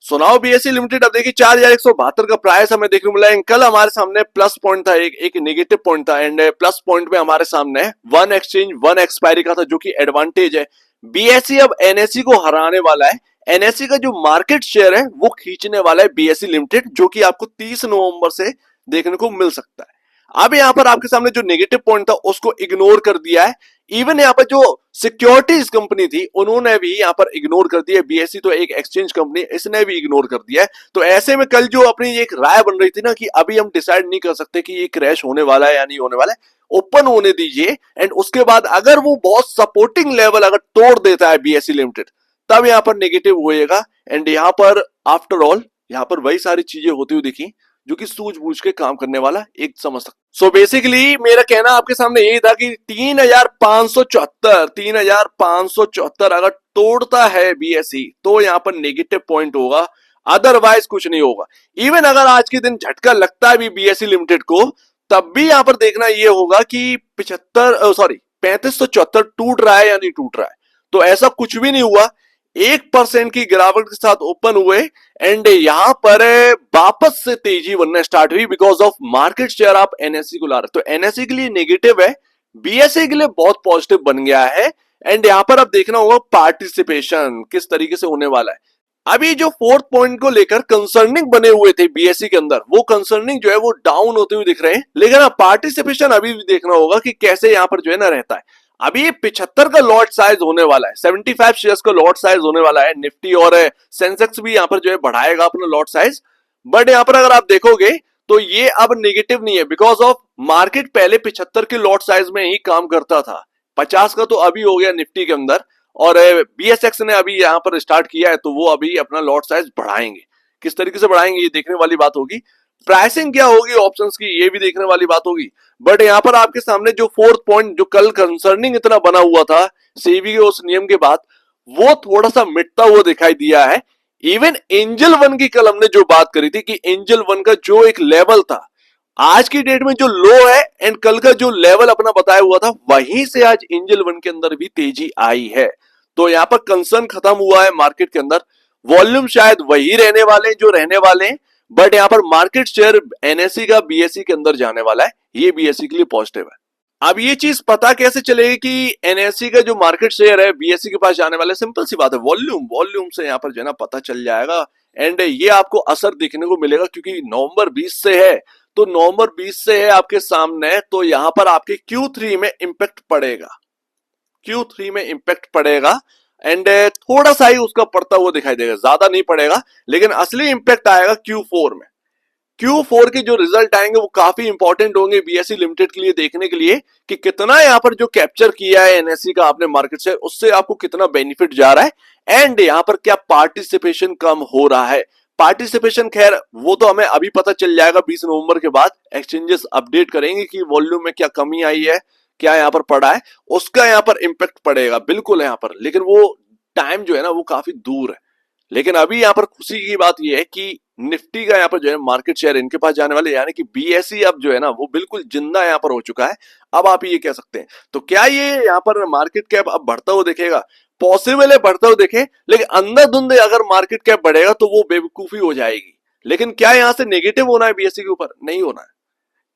सुनाओ BSE limited. अब देखिए 4172 का प्राइस हमें देखने को मिला है। कल हमारे सामने प्लस पॉइंट था, एक नेगेटिव पॉइंट था, एंड प्लस पॉइंट में हमारे सामने वन एक्सचेंज वन एक्सपायरी का था, जो कि एडवांटेज है। बीएसई अब एनएसई को हराने वाला है। एनएसई का जो मार्केट शेयर है वो खींचने वाला है बीएसई लिमिटेड, जो कि आपको 30 नवंबर से देखने को मिल सकता है। अब यहां पर आपके सामने जो नेगेटिव पॉइंट था उसको इग्नोर कर दिया है। इवन यहाँ पर जो सिक्योरिटीज कंपनी थी उन्होंने भी यहाँ पर इग्नोर कर दिया। बीएसई तो एक एक्सचेंज कंपनी, इसने भी इग्नोर कर दिया है। तो ऐसे में कल जो अपनी एक राय बन रही थी ना कि अभी हम डिसाइड नहीं कर सकते कि ये क्रैश होने वाला है या नहीं होने वाला है, ओपन होने दीजिए, एंड उसके बाद अगर वो बहुत सपोर्टिंग लेवल अगर तोड़ देता है बीएसई लिमिटेड, तब यहाँ पर नेगेटिव होएगा। एंड यहाँ पर आफ्टर ऑल यहाँ पर वही सारी चीजें होती हुई दिखी जो कि सूझबूझ के काम करने वाला एक समझ सकते। सो बेसिकली मेरा कहना आपके सामने यही था कि 3574 अगर तोड़ता है बीएसई तो यहाँ पर नेगेटिव पॉइंट होगा, अदरवाइज कुछ नहीं होगा। इवन अगर आज के दिन झटका लगता है भी बीएसई लिमिटेड को, तब भी यहाँ पर देखना ये होगा कि 3574 टूट रहा है या नहीं टूट रहा है। तो ऐसा कुछ भी नहीं हुआ, 1% की गिरावट के साथ ओपन हुए, एंड यहां पर वापस से तेजी बनना स्टार्ट हुई बिकॉज ऑफ मार्केट शेयर आप एनएससी को ला रहे। तो एनएससी के लिए नेगेटिव है, बीएसई के लिए बहुत पॉजिटिव बन गया है। एंड यहां पर अब देखना होगा पार्टिसिपेशन किस तरीके से होने वाला है। अभी जो फोर्थ पॉइंट को लेकर कंसर्निंग बने हुए थे बीएसई के अंदर, वो कंसर्निंग जो है वो डाउन होते हुए दिख रहे हैं, लेकिन पार्टिसिपेशन अभी भी देखना होगा कि कैसे यहां पर जो है ना रहता है। अभी 75 का लॉट साइज होने वाला है, 75 शेयर्स का लॉट साइज होने वाला है। निफ्टी और सेंसेक्स भी यहां पर जो है बढ़ाएगा अपना लॉट साइज। बट यहां पर अगर आप देखोगे तो ये अब नेगेटिव नहीं है, बिकॉज ऑफ मार्केट पहले 75 के लॉट साइज में ही काम करता था। 50 का तो अभी हो गया निफ्टी के अंदर, और बीएसएक्स ने अभी यहां पर स्टार्ट किया है, तो वो अभी अपना लॉट साइज बढ़ाएंगे। किस तरीके से बढ़ाएंगे ये देखने वाली बात होगी। प्राइसिंग क्या होगी ऑप्शंस की ये भी देखने वाली बात होगी। बट यहां पर आपके सामने जो फोर्थ पॉइंट जो कल कंसर्निंग इतना बना हुआ था सेबी के उस नियम के बाद, वो थोड़ा सा मिटता हुआ दिखाई दिया है। इवन एंजल वन की कल हमने जो बात करी थी कि एंजल वन का जो एक लेवल था, आज की डेट में जो लो है, एंड कल का जो लेवल अपना बताया हुआ था, वहीं से आज एंजल वन के अंदर भी तेजी आई है। तो यहां पर कंसर्न खत्म हुआ है मार्केट के अंदर। वॉल्यूम शायद वही रहने वाले जो रहने वाले हैं, बट यहां पर मार्केट शेयर एनएससी का बीएसई के अंदर जाने वाला है, ये बीएसई के लिए पॉजिटिव है। अब ये चीज पता कैसे चलेगी कि एनएससी का जो मार्केट शेयर है बीएसई के पास जाने वाला है? सिंपल सी बात है, वॉल्यूम से यहां पर जो है ना पता चल जाएगा। एंड ये आपको असर देखने को मिलेगा क्योंकि नवंबर 20 से है, तो नवंबर 20 से है आपके सामने, तो यहां पर आपके Q3 में इंपैक्ट पड़ेगा, Q3 में इंपैक्ट पड़ेगा। एंड थोड़ा सा ही उसका पड़ता हुआ दिखाई देगा, ज्यादा नहीं पड़ेगा, लेकिन असली इंपैक्ट आएगा Q4 में। Q4 के जो रिजल्ट आएंगे वो काफी इंपॉर्टेंट होंगे बीएसई लिमिटेड के लिए, देखने के लिए कि कितना यहाँ पर जो कैप्चर किया है एनएससी का आपने मार्केट से, उससे आपको कितना बेनिफिट जा रहा है, एंड यहाँ पर क्या पार्टिसिपेशन कम हो रहा है। पार्टिसिपेशन खैर वो तो हमें अभी पता चल जाएगा 20 नवंबर के बाद, एक्सचेंजेस अपडेट करेंगे कि वॉल्यूम में क्या कमी आई है, क्या यहाँ पर पड़ा है, उसका यहाँ पर इंपैक्ट पड़ेगा बिल्कुल यहाँ पर, लेकिन वो टाइम जो है ना वो काफी दूर है। लेकिन अभी यहाँ पर खुशी की बात यह है कि निफ्टी का यहाँ पर जो है मार्केट शेयर इनके पास जाने वाले, यानी कि बीएसई अब जो है ना वो बिल्कुल जिंदा यहाँ पर हो चुका है। अब आप ये कह सकते हैं, तो क्या ये यहाँ पर मार्केट कैप अब बढ़ता हुआ दिखेगा? पॉसिबल है बढ़ता हुआ दिखे, लेकिन अंधाधुंध अगर मार्केट कैप बढ़ेगा तो वो बेवकूफी हो जाएगी। लेकिन क्या यहाँ से नेगेटिव होना है बीएसई के ऊपर? नहीं होना है,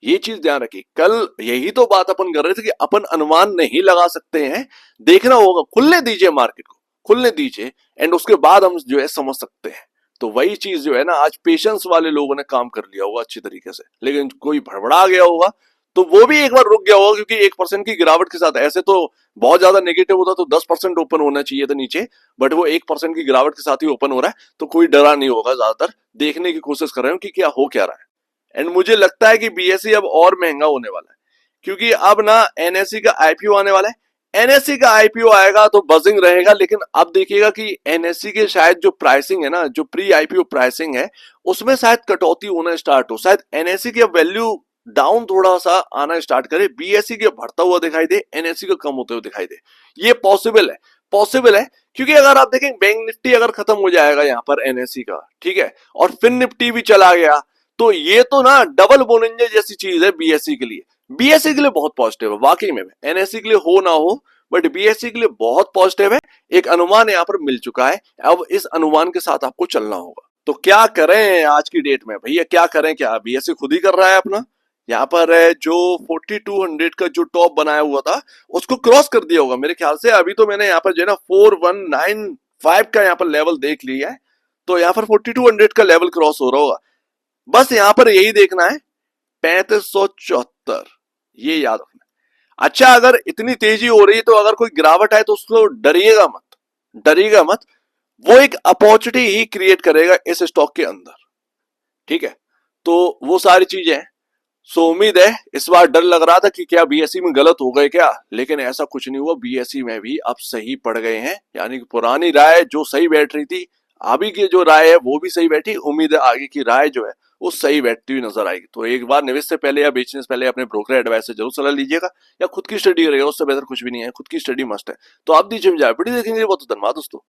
ये चीज ध्यान रखिए। कल यही तो बात अपन कर रहे थे कि अपन अनुमान नहीं लगा सकते हैं, देखना होगा, खुलने दीजिए मार्केट को, खुलने दीजिए, एंड उसके बाद हम जो है समझ सकते हैं। तो वही चीज जो है ना आज पेशेंस वाले लोगों ने काम कर लिया होगा अच्छी तरीके से, लेकिन कोई भड़बड़ा गया होगा तो वो भी एक बार रुक गया होगा, क्योंकि 1% की गिरावट के साथ ऐसे तो बहुत ज्यादा नेगेटिव होता तो 10% ओपन होना चाहिए था नीचे, बट वो 1% की गिरावट के साथ ही ओपन हो रहा है, तो कोई डरा नहीं होगा। ज्यादातर देखने की कोशिश कर रहे हो कि क्या हो क्या रहा है। एंड मुझे लगता है कि बीएसई अब और महंगा होने वाला है, क्योंकि अब ना एनएससी का आईपीओ आने वाला है। एनएससी का आईपीओ आएगा तो बजिंग रहेगा, लेकिन अब देखिएगा कि एनएससी के शायद जो प्राइसिंग है ना, जो प्री आईपीओ प्राइसिंग है, उसमें शायद कटौती होना स्टार्ट हो, शायद एनएससी की वैल्यू डाउन थोड़ा सा आना स्टार्ट करे, बीएसई के बढ़ता हुआ दिखाई दे, एनएससी का कम होते हुए दिखाई दे। ये पॉसिबल है, पॉसिबल है, क्योंकि अगर आप देखें बैंक निफ्टी अगर खत्म हो जाएगा यहाँ पर एनएससी का, ठीक है, और फिर निफ्टी भी चला गया, तो ये तो ना डबल बोनंजे जैसी चीज है बीएसई के लिए। बीएसई के लिए बहुत पॉजिटिव है वाकई में, एनएससी के लिए हो ना हो, बट बीएसई के लिए बहुत पॉजिटिव है। एक अनुमान यहाँ पर मिल चुका है, अब इस अनुमान के साथ आपको चलना होगा। तो क्या करें आज की डेट में भैया, क्या करें? क्या बीएससी खुद ही कर रहा है अपना? यहाँ पर जो 4200 का जो टॉप बनाया हुआ था उसको क्रॉस कर दिया होगा मेरे ख्याल से। अभी तो मैंने यहाँ पर जो है ना 4195 का यहाँ पर लेवल देख लिया है, तो यहाँ पर 4200 का लेवल क्रॉस हो रहा होगा। बस यहाँ पर यही देखना है 3574, ये याद रखना। अच्छा, अगर इतनी तेजी हो रही है तो अगर कोई गिरावट है तो उसको डरिएगा मत, डरिएगा मत। वो एक अपॉर्चुनिटी ही क्रिएट करेगा इस स्टॉक के अंदर, ठीक है? तो वो सारी चीजें हैं। सो उम्मीद है, इस बार डर लग रहा था कि क्या बीएससी में गलत हो गए क्या, लेकिन ऐसा कुछ नहीं हुआ। बीएससी में भी अब सही पड़ गए हैं, यानी कि पुरानी राय जो सही बैठ रही थी, अभी की जो राय है वो भी सही बैठी। उम्मीद है आगे की राय जो है वो सही बैठती हुई नजर आएगी। तो एक बार निवेश से पहले या बेचने से पहले अपने ब्रोकर एडवाइस से जरूर सलाह लीजिएगा, या खुद की स्टडी करिएगा, उससे बेहतर कुछ भी नहीं है। खुद की स्टडी मस्ट है। तो आप दीजिए मुझे वीडियो देखेंगे, बहुत धन्यवाद दोस्तों।